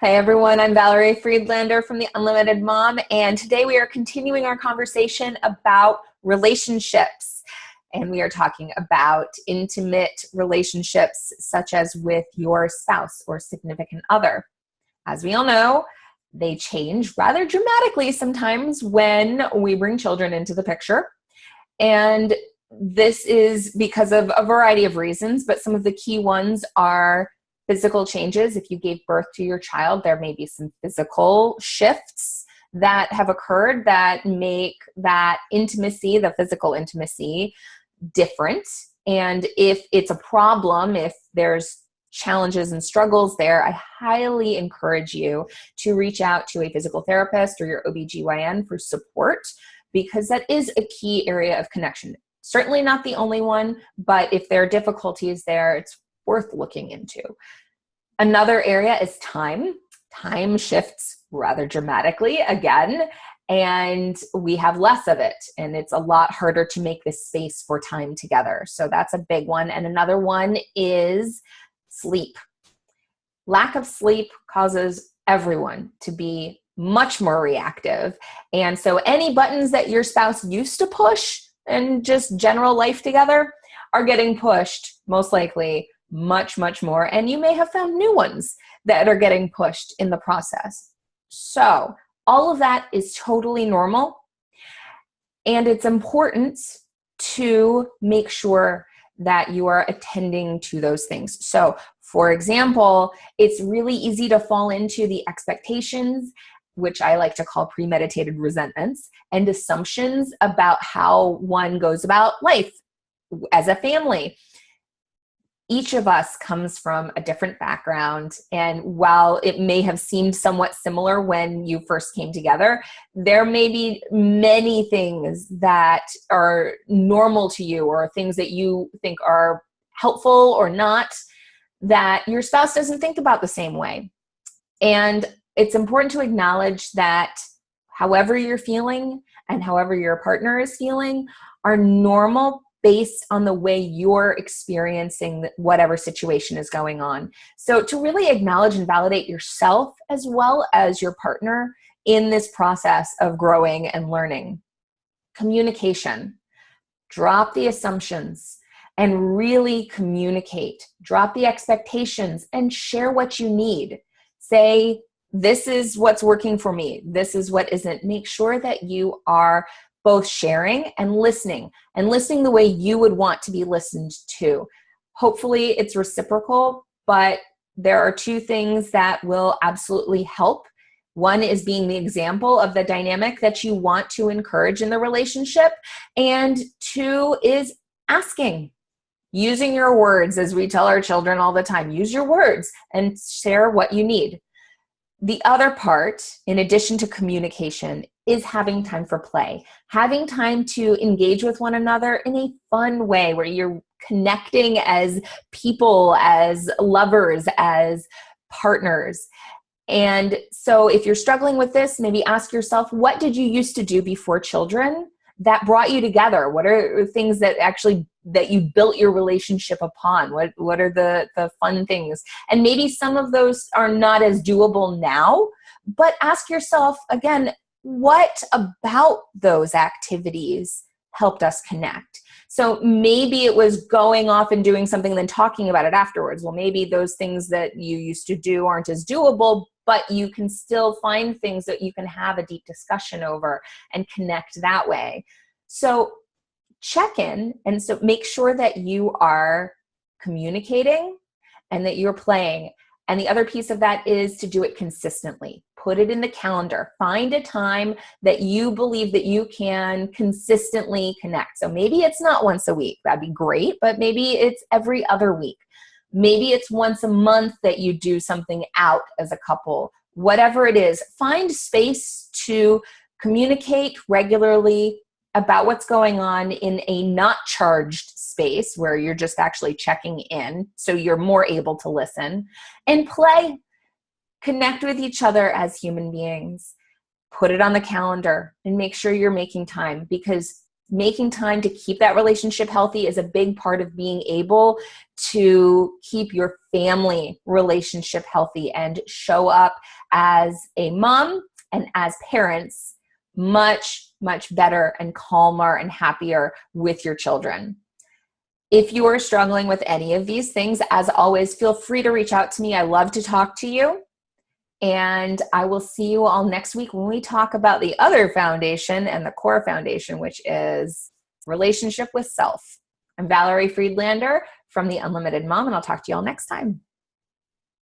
Hey everyone, I'm Valerie Friedlander from The Unlimited Mom, and today we are continuing our conversation about relationships. And we are talking about intimate relationships, such as with your spouse or significant other. As we all know, they change rather dramatically sometimes when we bring children into the picture. And this is because of a variety of reasons, but some of the key ones are physical changes. If you gave birth to your child, there may be some physical shifts that have occurred that make that intimacy, the physical intimacy, different. And if it's a problem, if there's challenges and struggles there, I highly encourage you to reach out to a physical therapist or your OBGYN for support, because that is a key area of connection. Certainly not the only one, but if there are difficulties there, it's worth looking into. Another area is time. Time shifts rather dramatically again, and we have less of it, and it's a lot harder to make this space for time together. So that's a big one. And another one is sleep. Lack of sleep causes everyone to be much more reactive. And so any buttons that your spouse used to push and just general life together are getting pushed, most likely, much, much more. And you may have found new ones that are getting pushed in the process. So all of that is totally normal. And it's important to make sure that you are attending to those things. So for example, it's really easy to fall into the expectations, which I like to call premeditated resentments, and assumptions about how one goes about life as a family. Each of us comes from a different background, and while it may have seemed somewhat similar when you first came together, there may be many things that are normal to you or things that you think are helpful or not that your spouse doesn't think about the same way. And it's important to acknowledge that however you're feeling and however your partner is feeling are normal based on the way you're experiencing whatever situation is going on. So to really acknowledge and validate yourself as well as your partner in this process of growing and learning. Communication. Drop the assumptions and really communicate. Drop the expectations and share what you need. Say, this is what's working for me. This is what isn't. Make sure that you are both sharing and listening the way you would want to be listened to. Hopefully it's reciprocal, but there are two things that will absolutely help. One is being the example of the dynamic that you want to encourage in the relationship. And two is asking. Using your words, as we tell our children all the time, use your words and share what you need. The other part, in addition to communication, is having time for play, having time to engage with one another in a fun way where you're connecting as people, as lovers, as partners. And so if you're struggling with this, maybe ask yourself, what did you used to do before children that brought you together? What are things that you built your relationship upon? What are the fun things? And maybe some of those are not as doable now, but ask yourself again, what about those activities helped us connect? So maybe it was going off and doing something and then talking about it afterwards. Well, maybe those things that you used to do aren't as doable, but you can still find things that you can have a deep discussion over and connect that way. So check in, and so make sure that you are communicating and that you're playing. And the other piece of that is to do it consistently. Put it in the calendar. Find a time that you believe that you can consistently connect. So maybe it's not once a week. That'd be great, but maybe it's every other week. Maybe it's once a month that you do something out as a couple. Whatever it is, find space to communicate regularly about what's going on in a not charged space where you're just actually checking in, so you're more able to listen, and play. Connect with each other as human beings. Put it on the calendar and make sure you're making time, because making time to keep that relationship healthy is a big part of being able to keep your family relationship healthy and show up as a mom and as parents much, much better and calmer and happier with your children. If you are struggling with any of these things, as always, feel free to reach out to me. I love to talk to you. And I will see you all next week when we talk about the other foundation and the core foundation, which is relationship with self. I'm Valerie Friedlander from The Unlimited Mom, and I'll talk to you all next time.